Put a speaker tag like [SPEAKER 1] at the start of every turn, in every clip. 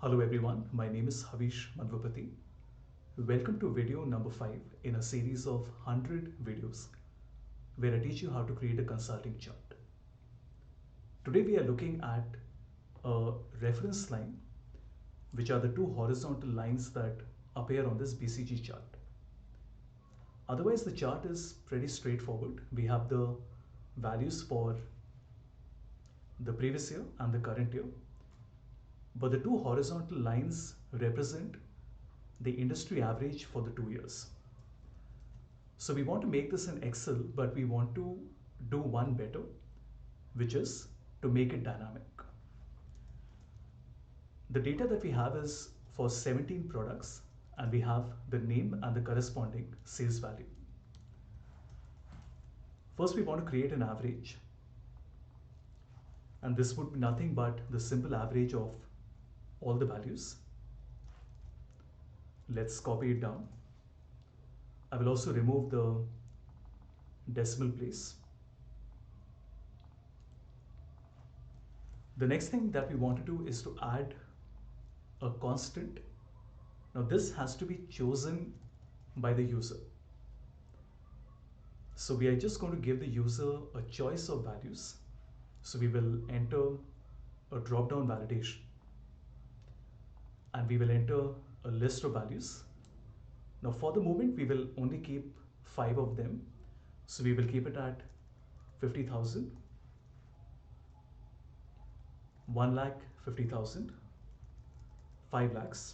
[SPEAKER 1] Hello everyone, my name is Havish Madhvapati. Welcome to video number 5 in a series of 100 videos where I teach you how to create a consulting chart. Today we are looking at a reference line, which are the two horizontal lines that appear on this BCG chart. Otherwise the chart is pretty straightforward. We have the values for the previous year and the current year. But the two horizontal lines represent the industry average for the 2 years. So we want to make this in Excel, but we want to do one better, which is to make it dynamic. The data that we have is for 17 products, and we have the name and the corresponding sales value. First, we want to create an average, and this would be nothing but the simple average of all the values. Let's copy it down. I will also remove the decimal place. The next thing that we want to do is to add a constant. Now this has to be chosen by the user. So we are just going to give the user a choice of values. So we will enter a drop-down validation, and we will enter a list of values. Now for the moment, we will only keep 5 of them. So we will keep it at 50,000, 1,50,000, 5 lakhs,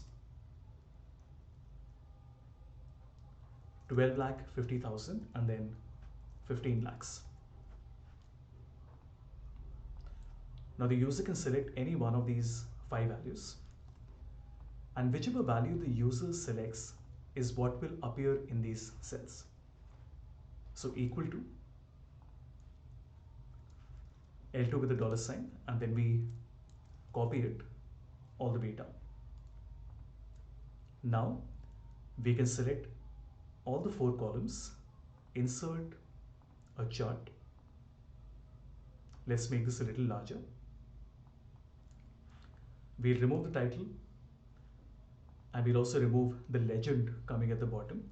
[SPEAKER 1] 12,50,000, and then 15 lakhs. Now the user can select any one of these 5 values, and whichever value the user selects is what will appear in these cells. So equal to L2 with a dollar sign, and then we copy it all the way down. Now we can select all the 4 columns, insert a chart. Let's make this a little larger. We'll remove the title, and we'll also remove the legend coming at the bottom.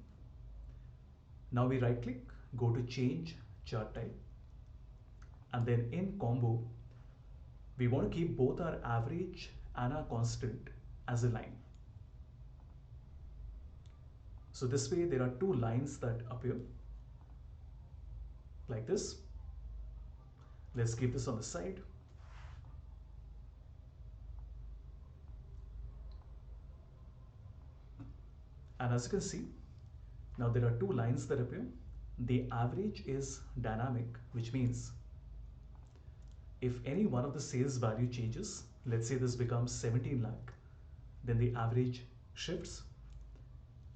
[SPEAKER 1] Now we right click, go to change chart type, and then in combo, we want to keep both our average and our constant as a line. So this way there are 2 lines that appear like this. Let's keep this on the side. And as you can see, now there are 2 lines that appear. The average is dynamic, which means if any one of the sales value changes, let's say this becomes 17 lakh, then the average shifts.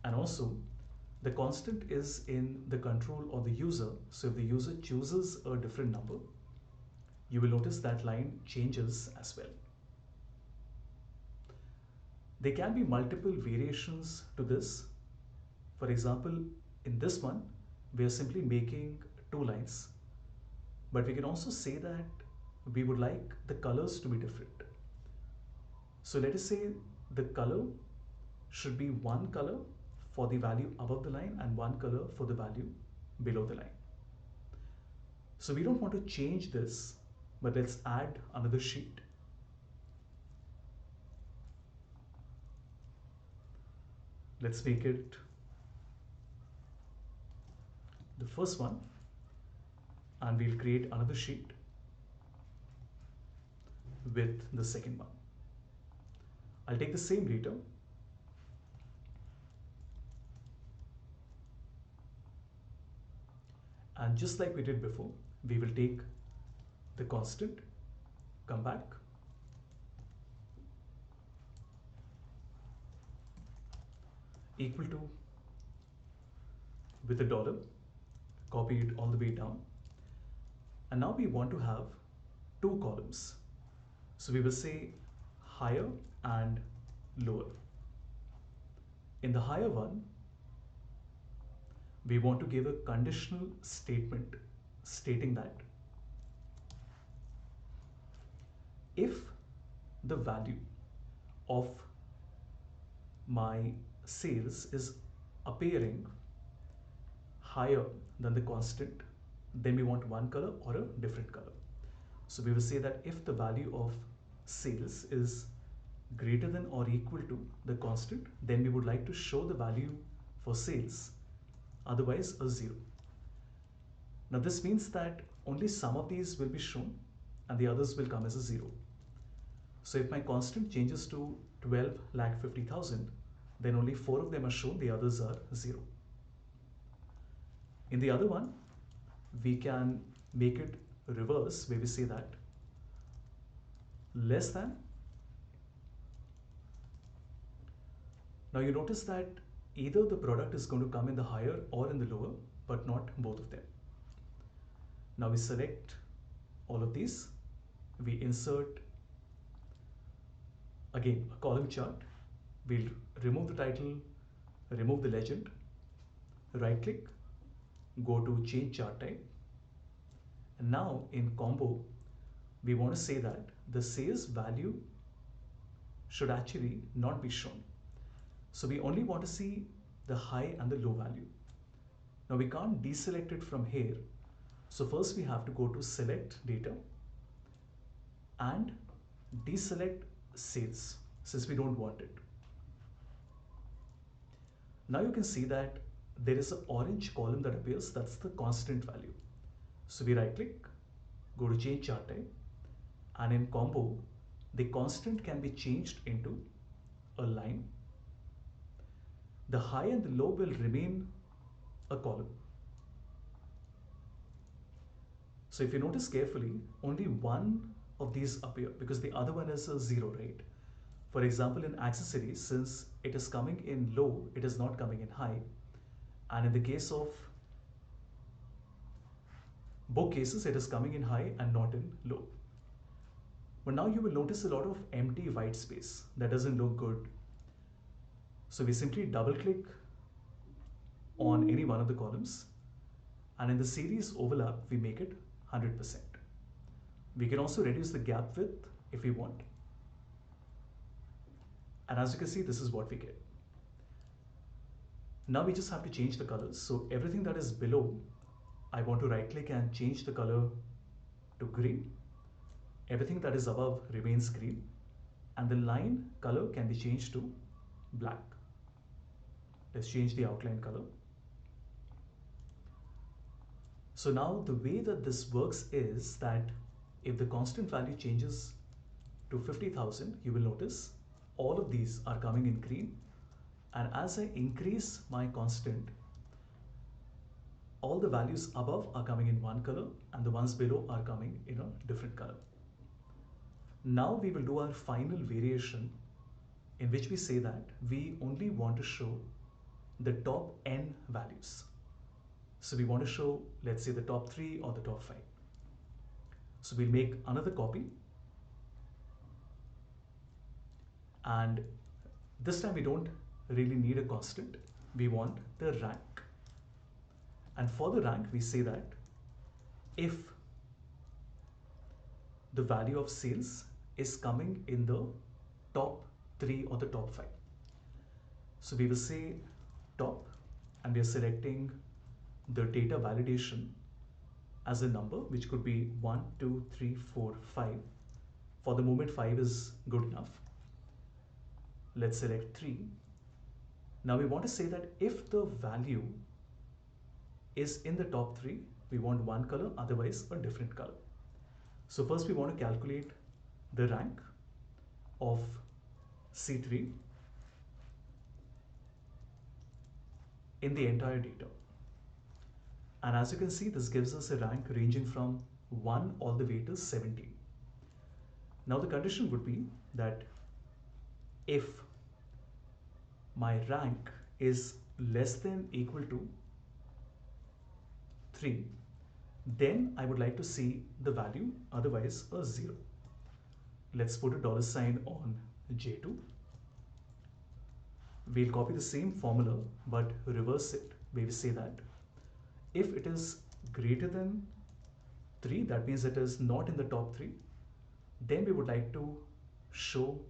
[SPEAKER 1] And also the constant is in the control of the user. So if the user chooses a different number, you will notice that line changes as well. There can be multiple variations to this. For example, in this one, we are simply making 2 lines, but we can also say that we would like the colors to be different. So let us say the color should be one color for the value above the line and one color for the value below the line. So we don't want to change this, but let's add another sheet. Let's make it the first one, and we'll create another sheet with the second one. I'll take the same data and just like we did before, we will take the constant, come back, equal to with a dollar, copy it all the way down. And now we want to have 2 columns. So we will say higher and lower. In the higher one, we want to give a conditional statement stating that if the value of my sales is appearing higher than the constant, then we want one color or a different color. So we will say that if the value of sales is greater than or equal to the constant, then we would like to show the value for sales, otherwise a 0. Now this means that only some of these will be shown and the others will come as a 0. So if my constant changes to 12,50,000, then only 4 of them are shown, the others are 0. In the other one, we can make it reverse, where we say that less than. Now you notice that either the product is going to come in the higher or in the lower, but not both of them. Now we select all of these, we insert again a column chart, we'll remove the title, remove the legend, right click, go to change chart type, and now in combo we want to say that the sales value should actually not be shown. So we only want to see the high and the low value. Now we can't deselect it from here. So first we have to go to select data and deselect sales, since we don't want it. Now you can see that there is an orange column that appears, that's the constant value. So we right click, go to change chart type, and in combo the constant can be changed into a line. The high and the low will remain a column. So if you notice carefully, only one of these appear because the other one is a 0, right? For example, in accessories, since it is coming in low, it is not coming in high. And in the case of bookcases, it is coming in high and not in low. But now you will notice a lot of empty white space that doesn't look good. So we simply double click on any one of the columns, and in the series overlap, we make it 100%. We can also reduce the gap width if we want. And as you can see, this is what we get. Now we just have to change the colors. So everything that is below, I want to right click and change the color to green. Everything that is above remains green, and the line color can be changed to black. Let's change the outline color. So now the way that this works is that if the constant value changes to 50,000, you will notice all of these are coming in green, and as I increase my constant, all the values above are coming in one color and the ones below are coming in a different color. Now we will do our final variation, in which we say that we only want to show the top n values. So we want to show, let's say, the top 3 or the top 5. So we'll make another copy, and this time we don't really need a constant, we want the rank. And for the rank, we say that if the value of sales is coming in the top 3 or the top 5. So we will say top, and we are selecting the data validation as a number, which could be 1, 2, 3, 4, 5. For the moment, 5 is good enough. Let's select 3. Now we want to say that if the value is in the top 3, we want one color, otherwise a different color. So first we want to calculate the rank of C3 in the entire data. And as you can see, this gives us a rank ranging from 1 all the way to 17. Now the condition would be that if my rank is less than equal to 3, then I would like to see the value, otherwise a 0. Let's put a $ on J2. We'll copy the same formula but reverse it, where we say that if it is greater than 3, that means it is not in the top 3, then we would like to show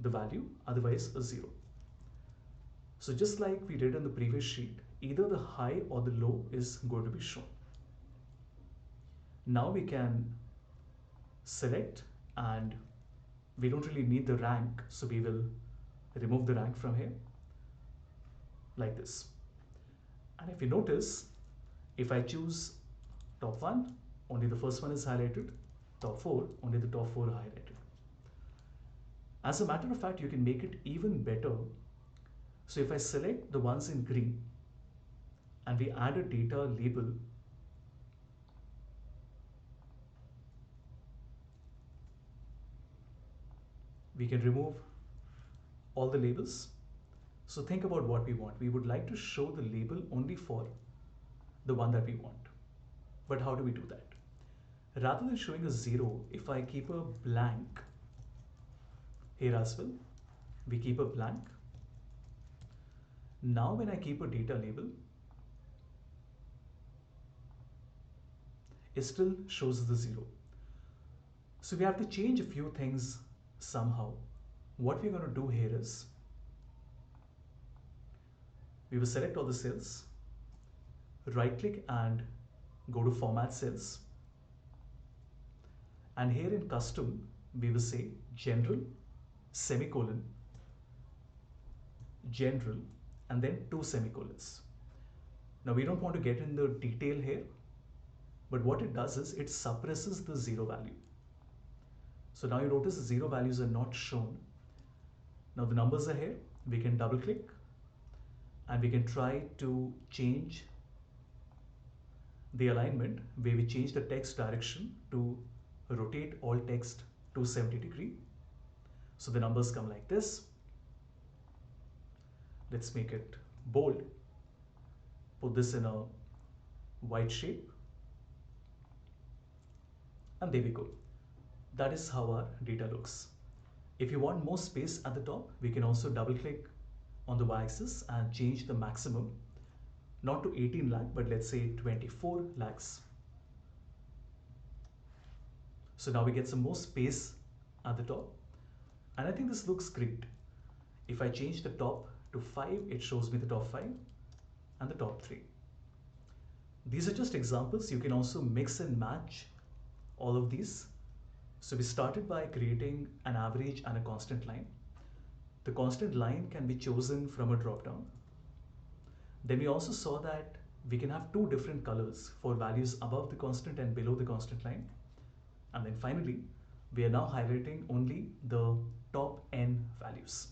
[SPEAKER 1] the value, otherwise a 0. So just like we did in the previous sheet, either the high or the low is going to be shown. Now we can select, and we don't really need the rank, so we will remove the rank from here like this. And if you notice, if I choose top 1, only the first one is highlighted, top 4, only the top 4 are highlighted. As a matter of fact, you can make it even better. So if I select the ones in green and we add a data label, we can remove all the labels. So think about what we want. We would like to show the label only for the one that we want. But how do we do that? Rather than showing a 0, if I keep a blank here as well, we keep a blank. Now when I keep a data label, it still shows the 0. So we have to change a few things somehow. What we're going to do here is, we will select all the cells, right click and go to format cells. And here in custom, we will say general, semicolon, general, and then 2 semicolons. Now we don't want to get in the detail here, but what it does is it suppresses the 0 value. So now you notice the 0 values are not shown. Now the numbers are here. We can double click and we can try to change the alignment where we change the text direction to rotate all text 270 degree. So the numbers come like this. Let's make it bold. Put this in a white shape. And there we go. That is how our data looks. If you want more space at the top, we can also double click on the y-axis and change the maximum, not to 18 lakh, but let's say 24 lakhs. So now we get some more space at the top. And I think this looks great. If I change the top to 5, it shows me the top 5 and the top 3. These are just examples. You can also mix and match all of these. So we started by creating an average and a constant line. The constant line can be chosen from a drop-down. Then we also saw that we can have 2 different colors for values above the constant and below the constant line. And then finally, we are now highlighting only the top n values.